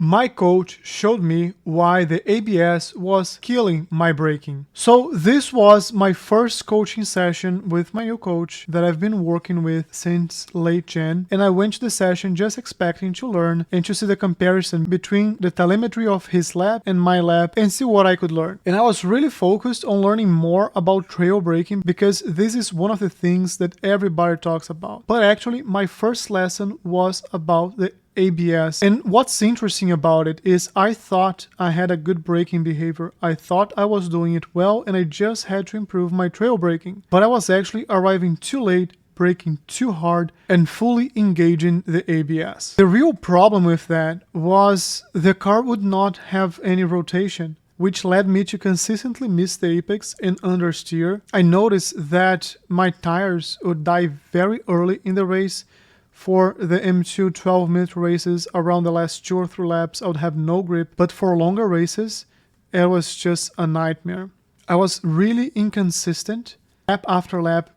my coach showed me why the ABS was killing my braking. So this was my first coaching session with my new coach that I've been working with since late Jan, and I went to the session just expecting to learn and to see the comparison between the telemetry of his lab and my lab and see what I could learn. And I was really focused on learning more about trail braking because this is one of the things that everybody talks about. But actually, my first lesson was about the ABS. And what's interesting about it is I thought I had a good braking behavior. I thought I was doing it well and I just had to improve my trail braking. But I was actually arriving too late, braking too hard, and fully engaging the ABS. The real problem with that was the car would not have any rotation, which led me to consistently miss the apex and understeer. I noticed that my tires would die very early in the race. For the M2 12-minute races, around the last 2 or 3 laps, I would have no grip. But for longer races, it was just a nightmare. I was really inconsistent, lap after lap,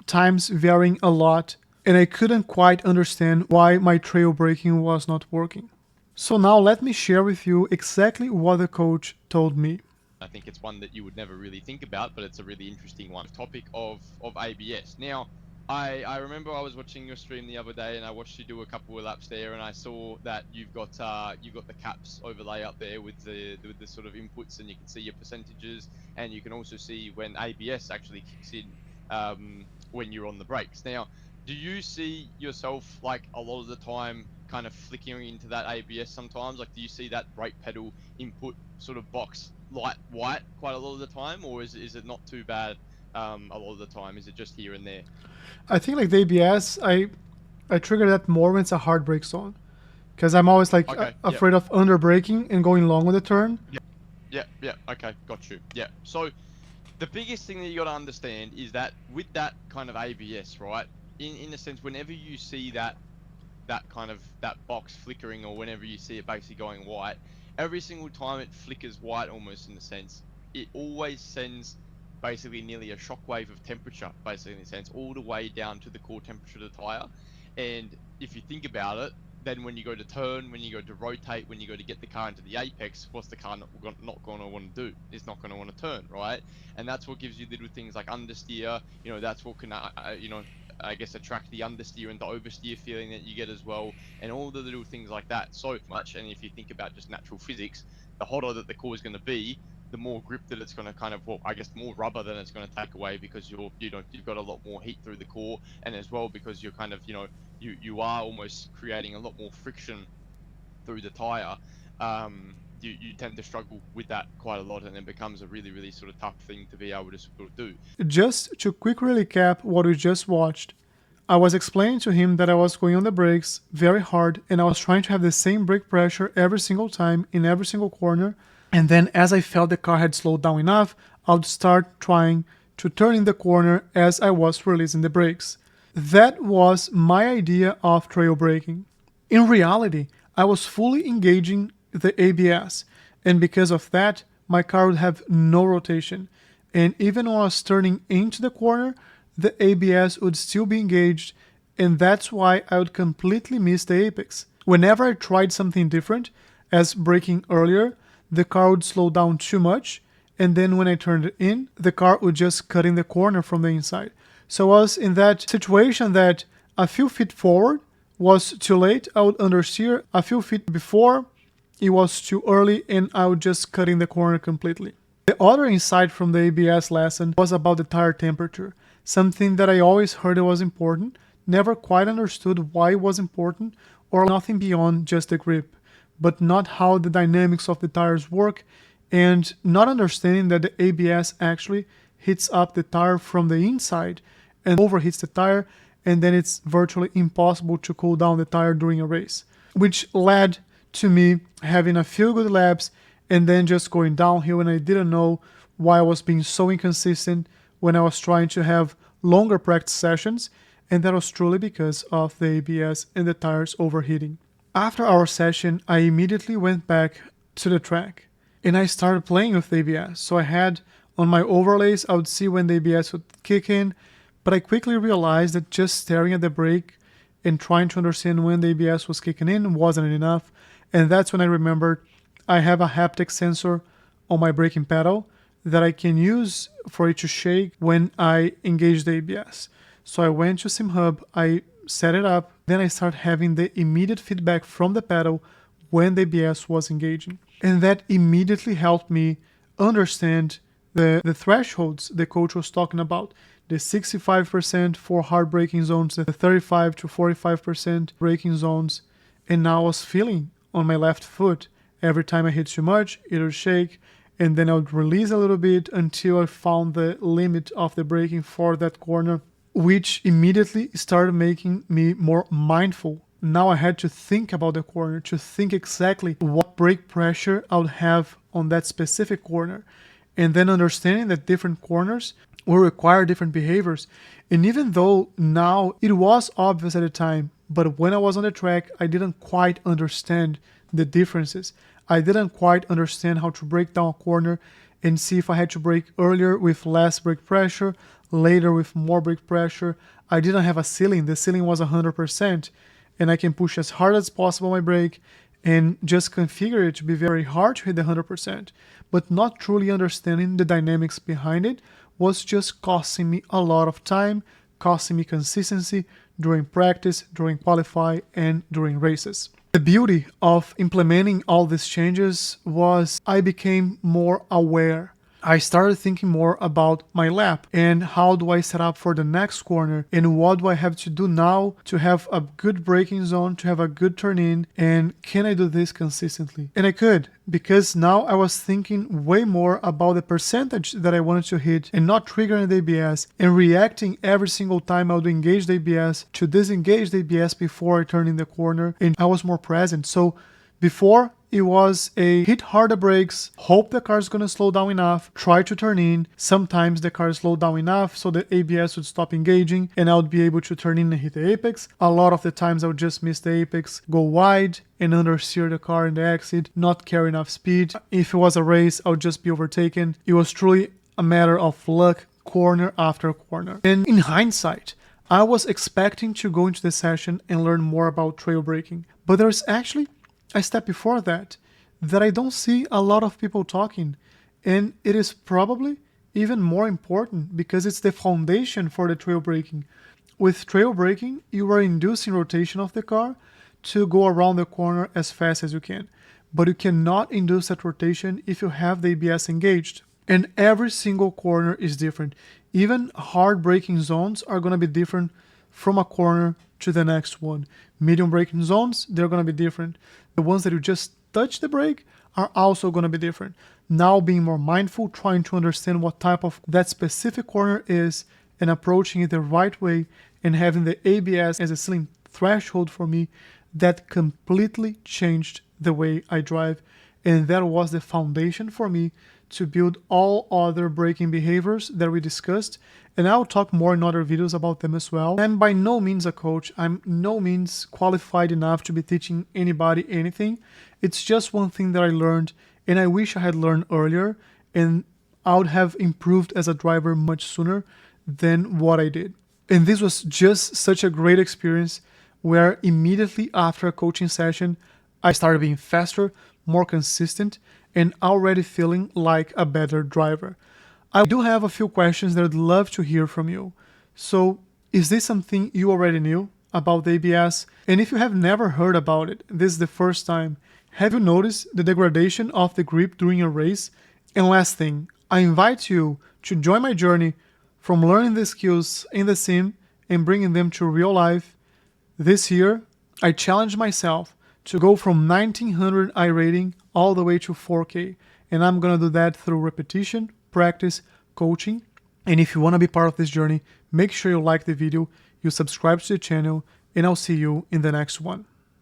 times varying a lot, and I couldn't quite understand why my trail braking was not working. So now let me share with you exactly what the coach told me. I think it's one that you would never really think about, but it's a really interesting one. Topic of ABS. Now, I remember I was watching your stream the other day and I watched you do a couple of laps there, and I saw that you've got the caps overlay up there with the sort of inputs, and you can see your percentages, and you can also see when ABS actually kicks in when you're on the brakes. Now, do you see yourself like a lot of the time kind of flickering into that ABS sometimes? Like, do you see that brake pedal input sort of box light white quite a lot of the time, or is it not too bad a lot of the time? Is it just here and there? I think like the ABS, I trigger that more when it's a hard brake zone, because I'm always like afraid of under braking and going long with the turn. Yeah. Okay, got you. Yeah. So the biggest thing that you got to understand is that with that kind of ABS, right? In a sense, whenever you see that kind of that box flickering, or whenever you see it basically going white, every single time it flickers white, almost in a sense, it always sends basically nearly a shockwave of temperature, basically in a sense, all the way down to the core temperature of the tire. And if you think about it, then when you go to turn, when you go to rotate, when you go to get the car into the apex, what's the car not going to want to do? It's not going to want to turn, right? And that's what gives you little things like understeer. That's what can I guess attract the understeer and the oversteer feeling that you get as well, and all the little things like that so much. And if you think about just natural physics, the hotter that the core is going to be, the more grip that it's going to kind of, well, I guess more rubber than it's going to take away, because you've got a lot more heat through the core, and as well because you're kind of, you are almost creating a lot more friction through the tire. You tend to struggle with that quite a lot, and it becomes a really, really sort of tough thing to be able to sort of do. Just to quickly recap what we just watched, I was explaining to him that I was going on the brakes very hard, and I was trying to have the same brake pressure every single time in every single corner. And then as I felt the car had slowed down enough, I would start trying to turn in the corner as I was releasing the brakes. That was my idea of trail braking. In reality, I was fully engaging the ABS, and because of that, my car would have no rotation. And even when I was turning into the corner, the ABS would still be engaged, and that's why I would completely miss the apex. Whenever I tried something different, as braking earlier, the car would slow down too much, and then when I turned it in, the car would just cut in the corner from the inside. So I was in that situation that a few feet forward was too late, I would understeer. A few feet before, it was too early, and I would just cut in the corner completely. The other insight from the ABS lesson was about the tire temperature, something that I always heard it was important, never quite understood why it was important, or nothing beyond just the grip, but not how the dynamics of the tires work, and not understanding that the ABS actually heats up the tire from the inside and overheats the tire, and then it's virtually impossible to cool down the tire during a race, which led to me having a few good laps and then just going downhill, and I didn't know why I was being so inconsistent when I was trying to have longer practice sessions, and that was truly because of the ABS and the tires overheating. After our session, I immediately went back to the track and I started playing with the ABS. So I had on my overlays, I would see when the ABS would kick in, but I quickly realized that just staring at the brake and trying to understand when the ABS was kicking in wasn't enough. And that's when I remembered I have a haptic sensor on my braking pedal that I can use for it to shake when I engage the ABS. So I went to SimHub, I set it up, then I start having the immediate feedback from the pedal when the ABS was engaging. And that immediately helped me understand the thresholds the coach was talking about. The 65% for hard braking zones, the 35 to 45% braking zones. And now I was feeling on my left foot. Every time I hit too much, it would shake, and then I would release a little bit until I found the limit of the braking for that corner, which immediately started making me more mindful. Now I had to think about the corner, to think exactly what brake pressure I would have on that specific corner. And then understanding that different corners will require different behaviors. And even though now it was obvious at the time, but when I was on the track, I didn't quite understand the differences. I didn't quite understand how to break down a corner and see if I had to brake earlier with less brake pressure, later with more brake pressure. I didn't have a ceiling. The ceiling was 100%, and I can push as hard as possible my brake and just configure it to be very hard to hit the 100%. But not truly understanding the dynamics behind it was just costing me a lot of time, costing me consistency during practice, during qualify, and during races. The beauty of implementing all these changes was I became more aware. I started thinking more about my lap and how do I set up for the next corner and what do I have to do now to have a good braking zone, to have a good turn in, and can I do this consistently? And I could, because now I was thinking way more about the percentage that I wanted to hit and not triggering the ABS and reacting every single time I would engage the ABS to disengage the ABS before I turn in the corner, and I was more present. So before, it was a hit harder brakes, hope the car's gonna slow down enough, try to turn in. Sometimes the car slowed down enough so the ABS would stop engaging and I would be able to turn in and hit the apex. A lot of the times I would just miss the apex, go wide and understeer the car in the exit, not carry enough speed. If it was a race, I would just be overtaken. It was truly a matter of luck, corner after corner. And in hindsight, I was expecting to go into the session and learn more about trail braking, but there's actually a step before that I don't see a lot of people talking, and it is probably even more important because it's the foundation for the trail braking. With trail braking, you are inducing rotation of the car to go around the corner as fast as you can, but you cannot induce that rotation if you have the ABS engaged. And every single corner is different. Even hard braking zones are going to be different from a corner to the next one. Medium braking zones, they're going to be different. The ones that you just touch the brake are also going to be different. Now being more mindful, trying to understand what type of that specific corner is and approaching it the right way and having the ABS as a ceiling threshold for me, that completely changed the way I drive. And that was the foundation for me to build all other braking behaviors that we discussed. And I'll talk more in other videos about them as well. I'm by no means a coach. I'm no means qualified enough to be teaching anybody anything. It's just one thing that I learned, and I wish I had learned earlier, and I would have improved as a driver much sooner than what I did. And this was just such a great experience where immediately after a coaching session, I started being faster, more consistent, and already feeling like a better driver. I do have a few questions that I'd love to hear from you. So, is this something you already knew about the ABS? And if you have never heard about it, this is the first time, have you noticed the degradation of the grip during a race? And last thing, I invite you to join my journey from learning the skills in the sim and bringing them to real life. This year, I challenged myself to go from 1900 iRating all the way to 4K. And I'm going to do that through repetition, practice, coaching. And if you want to be part of this journey, make sure you like the video, you subscribe to the channel, and I'll see you in the next one.